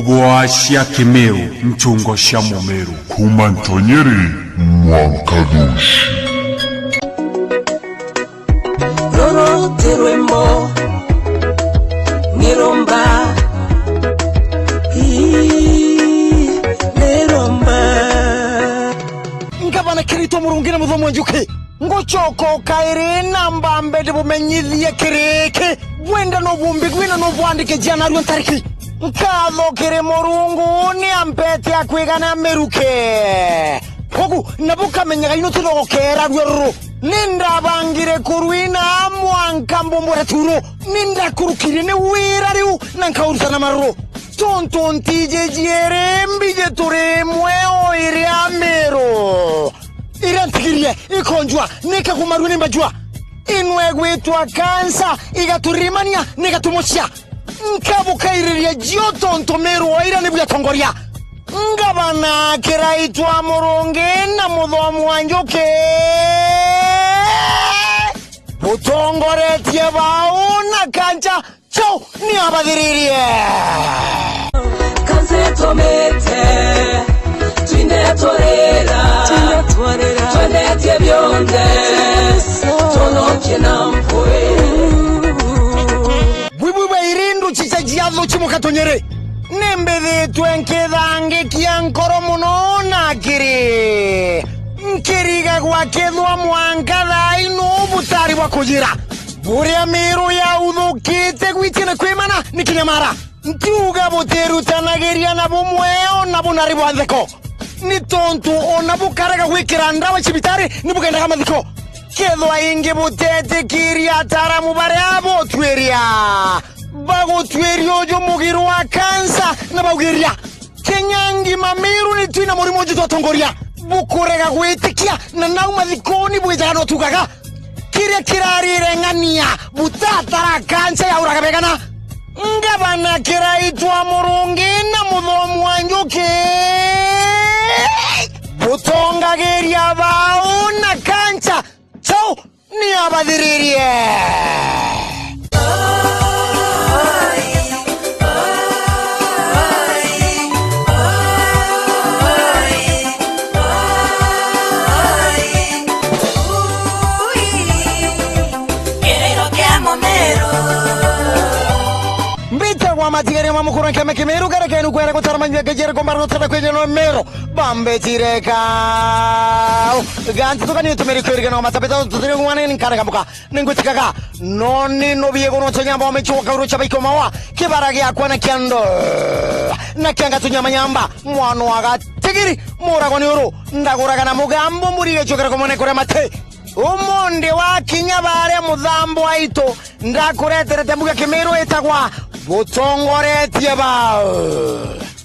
Mbogo cia Kimeru mchungo cia Mumeru kuma Ntonyeri Mwankagushi Roro terwembo Niromba Niromba Ngabana kirito murungine muthomo njuke ngochoko kaire namba mbede bumenyithie kireke wenda no bumbi gwina no bwandike jana ryo tariki nkatho kire murungu ni ampete akwigana meruke kogu nabukamenya ino tudogokera ryo ninda bangire kurwina mwanka mbombora turo ninda kurukire ne wira riu nankaurusa na marro tonton tijejiere mbije tore mweo iri amero irantikirie ikonjwa nika kumarwe nimbajwa inwe gwitwa kansa igaturimania nikatumocia nkabukairirie jiotonto meru waira nibuya tongoria ngabana kiraitwa murungi na muthomu wanjuke butongoretie bau na kancha chau ni abathiririe Kanse tomete Twinde torera Twende tie bionde Tono kina mpwe Bwibuba irindu chichajiazo chimukatonyere Nembede twenkedhange kiankoro muno nakiri Nkiriga gwakethwa mwankatha ino butari wakujira Buria miru ya udhukite gwitine kwimana nikinyamara Ntiuga buteru tanageria na bumweo na bunari bwantheko Ni tontu ona bukarega gwikira ndawa chibitari nibugendaga mathiko Kethwa ingi butete kiria taramu baria botweria Bagotweria ojo mugiru wa kansa na baugiria Kenyangi mamiru ni tuina murimo jitwa tongoria Bukurega gwitikia na nau mathikoni bwejaga no tugaga Kiria kirarire ngania butatara kansa ya uragabegana Ngabana kiraitwa murungi na muthomu wanjuke Butongageria bau na kancha Chau ni abathiririe Matigere mamukuru nkame Kimeru kareke nukwera kutaramanya gejere kombaro tsada kwenye no mero bambe tireka ganti tukani tumeri kwirige no matapeta tutire ngwane nkana kabuka ningutikaga noni no biego no tonyamba wamechoka urucha baiko mawa kibarage akwana kyando na kyanga tunyama nyamba mwano waga tigiri murago ni uru ndaguraga na mugambo muriye chokera komone kore mate umonde wa kinyabare mudhambo aito ndakureterete mbuga Kimeru etagwa butongoretie bao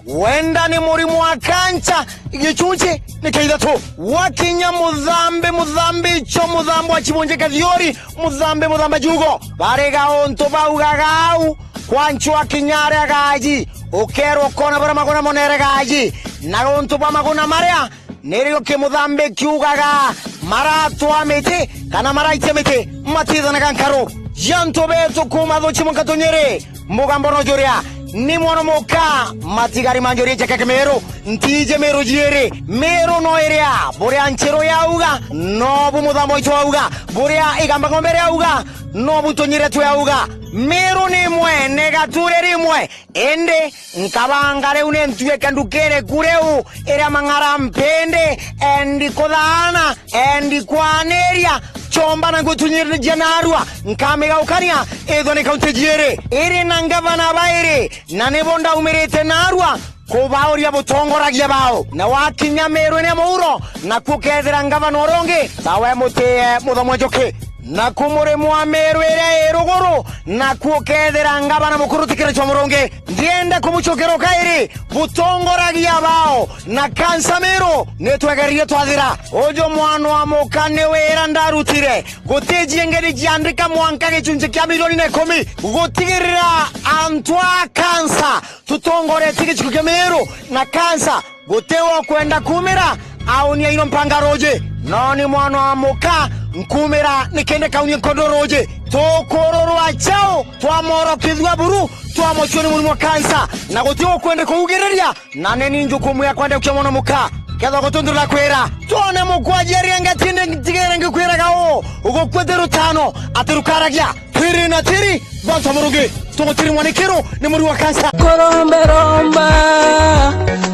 wenda ni murimu wa kancha igichuche ni kaidatu wakinya mudhambi cho mudhambo wa chibonje kathiori mudhambe jugo barega onto baugagau kwanchu wa kinyare agaji okero kona bara magona monere gaji na onto ba magona maria nerio ke mudhambe kiugaga maratu amete kana maraite mete matida na kankaro janto beto kuma do chimunkatonyere mugambo no joria ni mwono moka matigari manjori chaka Kimeru ntije meru jiere meru no erea boria anchero yauga no bumudamo ito yauga boria igamba ngombere yauga no butonyere to yauga meru ni mwe negature rimwe ende nkabangare unentue kandukere kureu era mangara mpende endi kodana endi kwaneria chomba na ngutunyire janarwa nkamega ukania edo ne kauntejiere ere nangavana baire na nebonda umerete narwa kubaoria butongoragia bao na wakinya Meru ne muuro na kukethera ngavana oronge tawe mutie muthomo njoke na kumure mwa Meru ere erogoro na kukethera ngavana mukuru tikira chomuronge ndienda kumuchokero kairi butongoragia bao na kansa Meru netwegerie twathira ojo mwano wa mukane wera ndarutire gutejie ngeri jiandika mwanka gichunje kya milioni na 10 gutigirira antwa kansa tutongore tigichuko kya Meru na kansa gutewa kwenda kumira au ni ino mpanga roje noni mwano wa muka nkumira nikende kaunye kodoroje tukururwa chao twamorokithwa buru twamochoni muri kansa na gutio kwende kuugereria na neni njukumu ya kwende kuchomona muka ketho gutundura kwira tuone mukwajeria ngatinde ntigere ngikwira gao ugo kwetero tano atirukaragia tiri na tiri bonso murugi tugutiri mwanikiro ni muri wa kansa koromberomba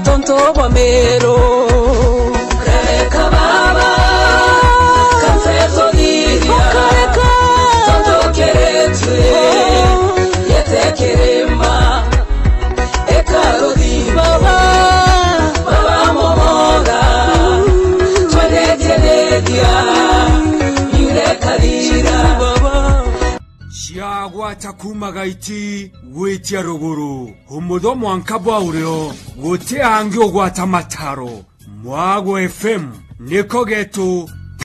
tonto bomero reka baba kansezo diria tonto keretse yetekerema ekarodi baba momora twanegeredia yure kalira baba Shiagwa takuma gaiti wetia rogoro Humudho mwankabwa ureo Wote hangi ogwata mataro Mwago FM Niko getu